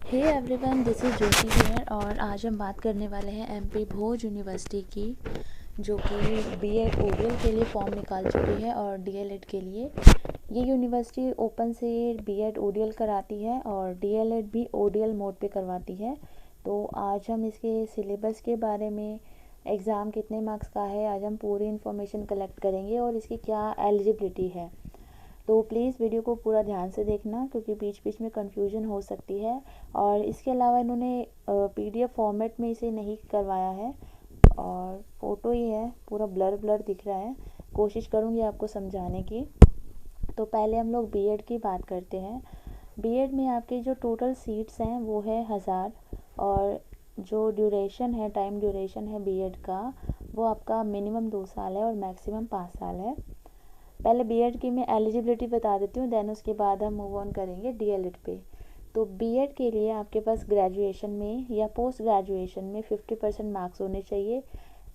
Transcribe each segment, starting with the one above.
Hey everyone, this is Jyoti here और आज हम बात करने वाले हैं एमपी भोज यूनिवर्सिटी की, जो कि बीएड ओडीएल के लिए फॉर्म निकाल चुकी है और डीएलएड के लिए। ये यूनिवर्सिटी ओपन से बीएड ओडीएल कराती है और डीएलएड भी ओडीएल मोड पे करवाती है। तो आज हम इसके सिलेबस के बारे में, एग्ज़ाम कितने मार्क्स का है, आज हम पूरी इन्फॉर्मेशन कलेक्ट करेंगे और इसकी क्या एलिजिबिलिटी है। तो प्लीज़ वीडियो को पूरा ध्यान से देखना, क्योंकि बीच बीच में कंफ्यूजन हो सकती है। और इसके अलावा इन्होंने पीडीएफ फॉर्मेट में इसे नहीं करवाया है और फ़ोटो ही है, पूरा ब्लर ब्लर दिख रहा है। कोशिश करूँगी आपको समझाने की। तो पहले हम लोग बीएड की बात करते हैं। बीएड में आपके जो टोटल सीट्स हैं वो है 1000 और जो ड्यूरेशन है, टाइम ड्यूरेशन है बीएड का, वो आपका मिनिमम 2 साल है और मैक्सिमम 5 साल है। पहले बीएड की मैं एलिजिबिलिटी बता देती हूँ, देन उसके बाद हम मूव ऑन करेंगे डीएलएड पे। तो बीएड के लिए आपके पास ग्रेजुएशन में या पोस्ट ग्रेजुएशन में 50% मार्क्स होने चाहिए,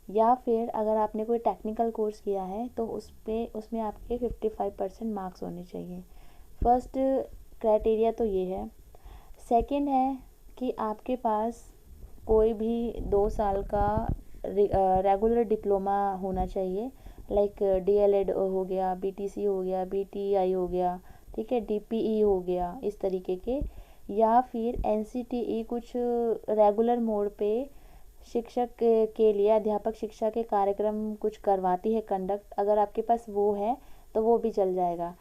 या फिर अगर आपने कोई टेक्निकल कोर्स किया है तो उसमें आपके 55% मार्क्स होने चाहिए। फर्स्ट क्राइटेरिया तो ये है। सेकंड है कि आपके पास कोई भी 2 साल का रेगुलर डिप्लोमा होना चाहिए, लाइक डीएलएड हो गया, बीटीसी हो गया, बीटीआई हो गया, ठीक है, डीपीई हो गया, इस तरीके के। या फिर एनसीटीई कुछ रेगुलर मोड पे शिक्षक के लिए, अध्यापक शिक्षा के कार्यक्रम कुछ करवाती है कंडक्ट, अगर आपके पास वो है तो वो भी चल जाएगा,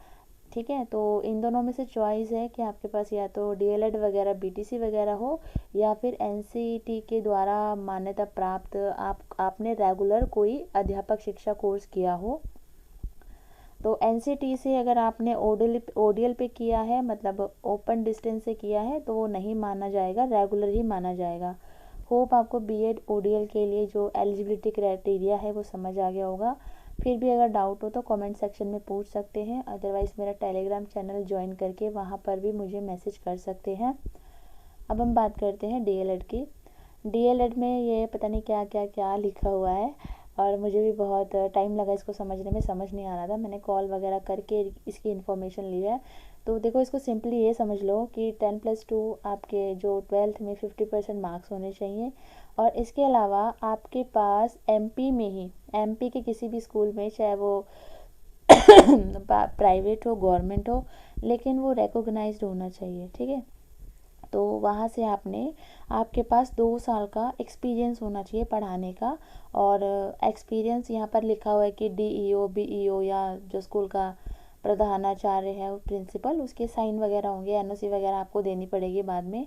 ठीक है। तो इन दोनों में से चॉइस है कि आपके पास या तो डीएलएड वगैरह, बीटीसी वगैरह हो, या फिर एनसीईटी के द्वारा मान्यता प्राप्त आपने रेगुलर कोई अध्यापक शिक्षा कोर्स किया हो। तो एनसीटी से अगर आपने ओडीएल पे किया है, मतलब ओपन डिस्टेंस से किया है, तो वो नहीं माना जाएगा, रेगुलर ही माना जाएगा। होप आपको बीएड ओडीएल के लिए जो एलिजिबिलिटी क्राइटेरिया है वो समझ आ गया होगा। फिर भी अगर डाउट हो तो कमेंट सेक्शन में पूछ सकते हैं, अदरवाइज़ मेरा टेलीग्राम चैनल ज्वाइन करके वहाँ पर भी मुझे मैसेज कर सकते हैं। अब हम बात करते हैं डीएलएड की। डीएलएड में ये पता नहीं क्या क्या क्या लिखा हुआ है और मुझे भी बहुत टाइम लगा इसको समझने में, समझ नहीं आ रहा था। मैंने कॉल वगैरह करके इसकी इन्फॉर्मेशन ली है। तो देखो, इसको सिंपली ये समझ लो कि 10+2 आपके जो 12th में 50% मार्क्स होने चाहिए। और इसके अलावा आपके पास एमपी में ही, एमपी के किसी भी स्कूल में, चाहे वो प्राइवेट हो, गवर्नमेंट हो, लेकिन वो रिकॉग्नाइज्ड होना चाहिए, ठीक है। तो वहाँ से आपके पास 2 साल का एक्सपीरियंस होना चाहिए पढ़ाने का। और एक्सपीरियंस यहाँ पर लिखा हुआ है कि डीईओ, बीईओ या जो स्कूल का प्रधानाचार्य है, प्रिंसिपल, उसके साइन वगैरह होंगे, एनओसी वगैरह आपको देनी पड़ेगी बाद में।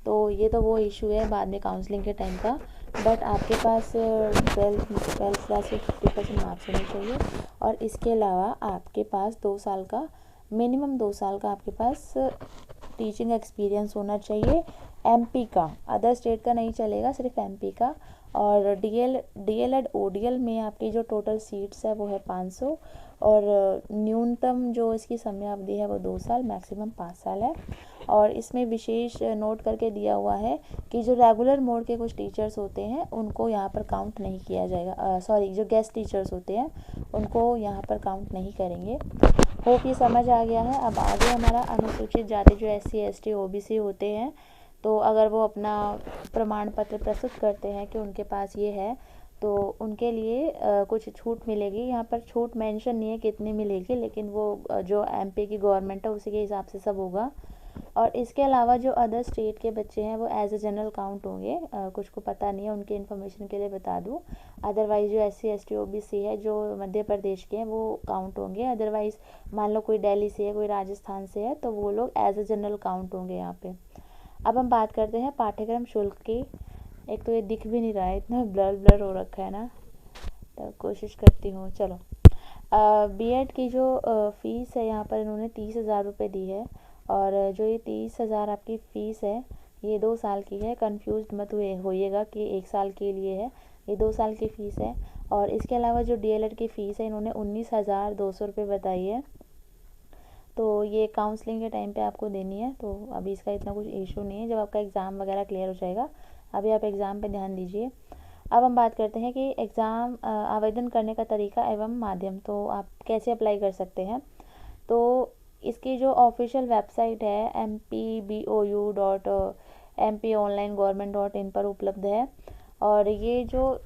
तो ये तो वो इशू है बाद में काउंसलिंग के टाइम का। बट आपके पास ट्वेल्थ क्लास से 50% मार्क्स होने चाहिए। और इसके अलावा आपके पास 2 साल का, मिनिमम 2 साल का आपके पास टीचिंग एक्सपीरियंस होना चाहिए, एमपी का, अदर स्टेट का नहीं चलेगा, सिर्फ एमपी का। और डीएलएड ओडीएल में आपकी जो टोटल सीट्स है वो है 500 और न्यूनतम जो इसकी समयावधि है वो 2 साल, मैक्सिमम 5 साल है। और इसमें विशेष नोट करके दिया हुआ है कि जो रेगुलर मोड के कुछ टीचर्स होते हैं उनको यहाँ पर काउंट नहीं किया जाएगा, सॉरी, जो गेस्ट टीचर्स होते हैं उनको यहाँ पर काउंट नहीं करेंगे। होप ये समझ आ गया है। अब आगे हमारा अनुसूचित जाति, जो एससी एसटी ओबीसी होते हैं, तो अगर वो अपना प्रमाण पत्र प्रस्तुत करते हैं कि उनके पास ये है, तो उनके लिए कुछ छूट मिलेगी। यहाँ पर छूट मेंशन नहीं है कितनी मिलेगी, लेकिन वो जो एमपी की गवर्नमेंट है उसी के हिसाब से सब होगा। और इसके अलावा जो अदर स्टेट के बच्चे हैं वो एज ए जनरल काउंट होंगे। कुछ को पता नहीं है, उनके इन्फॉर्मेशन के लिए बता दूँ। अदरवाइज़ जो एससी एसटी ओबीसी है जो मध्य प्रदेश के हैं वो काउंट होंगे। अदरवाइज़ मान लो कोई दिल्ली से है, कोई राजस्थान से है, तो वो लोग एज ए जनरल काउंट होंगे यहाँ पे। अब हम बात करते हैं पाठ्यक्रम शुल्क की। एक तो ये दिख भी नहीं रहा है, इतना ब्लर ब्लर हो रखा है ना, तो कोशिश करती हूँ। चलो, बीएड की जो फ़ीस है यहाँ पर इन्होंने 30,000 रुपये दी है। और जो ये 30,000 आपकी फ़ीस है ये 2 साल की है। कंफ्यूज मत होइएगा कि 1 साल के लिए है, ये 2 साल की फ़ीस है। और इसके अलावा जो डीएलएड की फ़ीस है इन्होंने 19,200 रुपये बताई है। तो ये काउंसलिंग के टाइम पे आपको देनी है, तो अभी इसका इतना कुछ इशू नहीं है, जब आपका एग्ज़ाम वगैरह क्लियर हो जाएगा। अभी आप एग्ज़ाम पे ध्यान दीजिए। अब हम बात करते हैं कि एग्ज़ाम आवेदन करने का तरीका एवं माध्यम, तो आप कैसे अप्लाई कर सकते हैं। तो इसकी जो ऑफिशियल वेबसाइट है mponline.government.in पर उपलब्ध है। और ये जो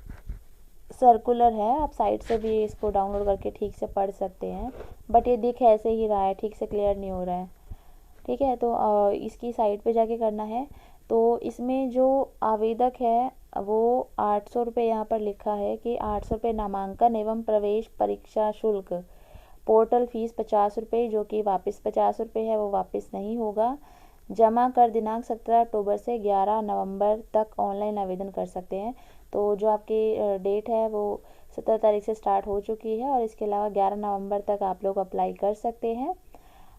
सर्कुलर है आप साइट से भी इसको डाउनलोड करके ठीक से पढ़ सकते हैं, बट ये दिख ऐसे ही रहा है, ठीक से क्लियर नहीं हो रहा है। ठीक है, तो इसकी साइट पे जाके करना है। तो इसमें जो आवेदक है वो 800 रुपये यहाँ पर लिखा है कि 800 रुपये नामांकन एवं प्रवेश परीक्षा शुल्क, पोर्टल फीस 50 रुपये जो कि वापस 50 रुपये है, वो वापस नहीं होगा। जमा कर दिनांक 17 अक्टूबर से 11 नवंबर तक ऑनलाइन आवेदन कर सकते हैं। तो जो आपकी डेट है वो 17 तारीख से स्टार्ट हो चुकी है और इसके अलावा 11 नवंबर तक आप लोग अप्लाई कर सकते हैं।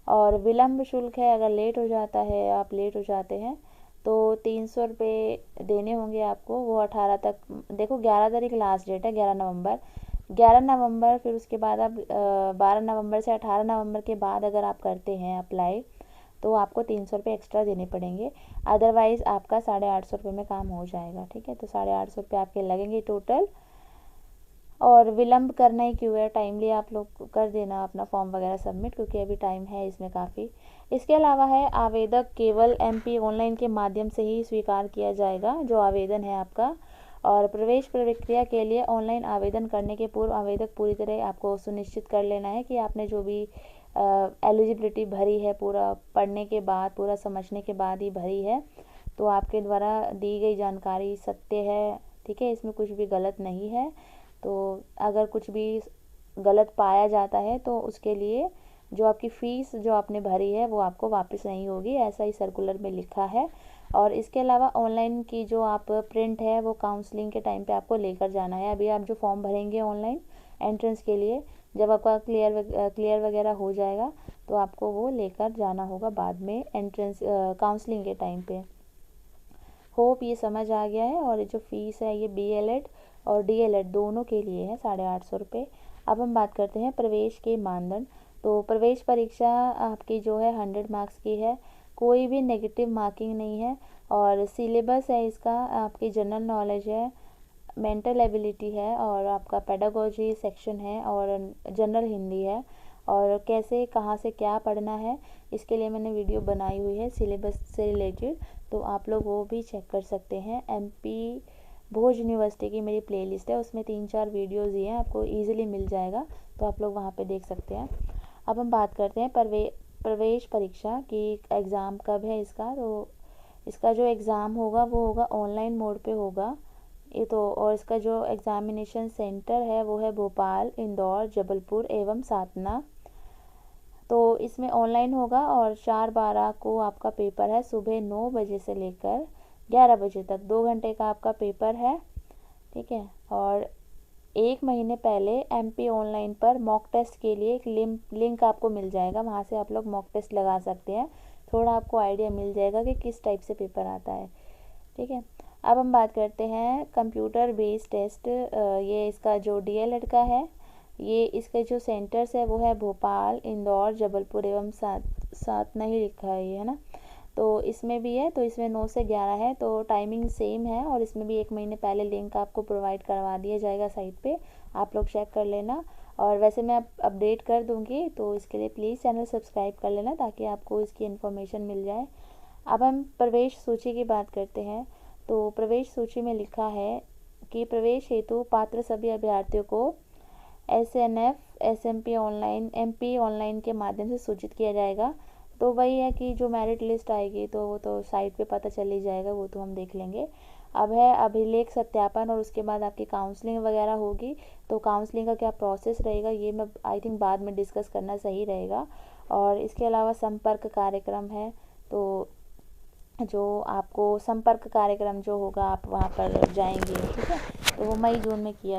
और विलम्ब शुल्क है, अगर लेट हो जाता है, आप लेट हो जाते हैं तो 300 रुपये देने होंगे आपको। वो 18 तक, देखो 11 तारीख लास्ट डेट है, 11 नवंबर फिर उसके बाद आप 12 नवंबर से 18 नवंबर के बाद अगर आप करते हैं अप्लाई तो आपको 300 रुपये एक्स्ट्रा देने पड़ेंगे। अदरवाइज़ आपका 850 रुपये में काम हो जाएगा। ठीक है, तो 850 रुपये आपके लगेंगे टोटल। और विलम्ब करना ही क्यों है, टाइमली आप लोग कर देना अपना फॉर्म वगैरह सबमिट, क्योंकि अभी टाइम है इसमें काफ़ी। इसके अलावा है आवेदक केवल MP ऑनलाइन के माध्यम से ही स्वीकार किया जाएगा जो आवेदन है आपका। और प्रवेश प्रक्रिया के लिए ऑनलाइन आवेदन करने के पूर्व आवेदक पूरी तरह आपको सुनिश्चित कर लेना है कि आपने जो भी एलिजिबिलिटी भरी है, पूरा पढ़ने के बाद, पूरा समझने के बाद ही भरी है, तो आपके द्वारा दी गई जानकारी सत्य है। ठीक है, इसमें कुछ भी गलत नहीं है। तो अगर कुछ भी गलत पाया जाता है तो उसके लिए जो आपकी फ़ीस जो आपने भरी है वो आपको वापस नहीं होगी, ऐसा ही सर्कुलर में लिखा है। और इसके अलावा ऑनलाइन की जो आप प्रिंट है वो काउंसलिंग के टाइम पे आपको लेकर जाना है। अभी आप जो फॉर्म भरेंगे ऑनलाइन एंट्रेंस के लिए, जब आपका क्लियर वगैरह हो जाएगा तो आपको वो लेकर जाना होगा बाद में एंट्रेंस काउंसलिंग के टाइम पे। होप ये समझ आ गया है। और जो फ़ीस है ये BLED और DLED दोनों के लिए है 850 रुपये। अब हम बात करते हैं प्रवेश के मानदंड। तो प्रवेश परीक्षा आपकी जो है 100 मार्क्स की है, कोई भी नेगेटिव मार्किंग नहीं है। और सिलेबस है इसका आपकी जनरल नॉलेज है, मेंटल एबिलिटी है और आपका पेडागोजी सेक्शन है और जनरल हिंदी है। और कैसे कहाँ से क्या पढ़ना है इसके लिए मैंने वीडियो बनाई हुई है सिलेबस से रिलेटेड, तो आप लोग वो भी चेक कर सकते हैं। MP भोज यूनिवर्सिटी की मेरी प्लेलिस्ट है, उसमें 3-4 वीडियोज़ ही हैं, आपको ईजिली मिल जाएगा, तो आप लोग वहाँ पे देख सकते हैं। अब हम बात करते हैं प्रवेश परीक्षा की एग्ज़ाम कब है इसका। तो इसका जो एग्ज़ाम होगा वो होगा ऑनलाइन मोड पे होगा ये तो। और इसका जो एग्ज़ामिनेशन सेंटर है वो है भोपाल, इंदौर, जबलपुर एवं सातना। तो इसमें ऑनलाइन होगा और 4/12 को आपका पेपर है, सुबह 9 बजे से लेकर 11 बजे तक 2 घंटे का आपका पेपर है। ठीक है, और 1 महीने पहले MP ऑनलाइन पर मॉक टेस्ट के लिए एक लिंक आपको मिल जाएगा, वहाँ से आप लोग मॉक टेस्ट लगा सकते हैं, थोड़ा आपको आइडिया मिल जाएगा कि किस टाइप से पेपर आता है। ठीक है, अब हम बात करते हैं कंप्यूटर बेस्ड टेस्ट। ये इसका जो DLED का है, ये इसके जो सेंटर्स है वो है भोपाल, इंदौर, जबलपुर एवं सातना ही लिखा है ये, है ना। तो इसमें भी है, तो इसमें 9 से 11 है, तो टाइमिंग सेम है। और इसमें भी 1 महीने पहले लिंक आपको प्रोवाइड करवा दिया जाएगा साइट पे, आप लोग चेक कर लेना। और वैसे मैं अपडेट कर दूँगी, तो इसके लिए प्लीज़ चैनल सब्सक्राइब कर लेना ताकि आपको इसकी इन्फॉर्मेशन मिल जाए। अब हम प्रवेश सूची की बात करते हैं। तो प्रवेश सूची में लिखा है कि प्रवेश हेतु पात्र सभी अभ्यर्थियों को SNF SMP online MP online के माध्यम से सूचित किया जाएगा। तो वही है कि जो मेरिट लिस्ट आएगी तो वो तो साइट पे पता चल ही जाएगा, वो तो हम देख लेंगे। अब है अभिलेख सत्यापन और उसके बाद आपकी काउंसलिंग वगैरह होगी। तो काउंसलिंग का क्या प्रोसेस रहेगा ये मैं आई थिंक बाद में डिस्कस करना सही रहेगा। और इसके अलावा संपर्क कार्यक्रम है, तो जो आपको संपर्क कार्यक्रम जो होगा आप वहाँ पर जाएंगे। ठीक है, तो वो मई जून में किया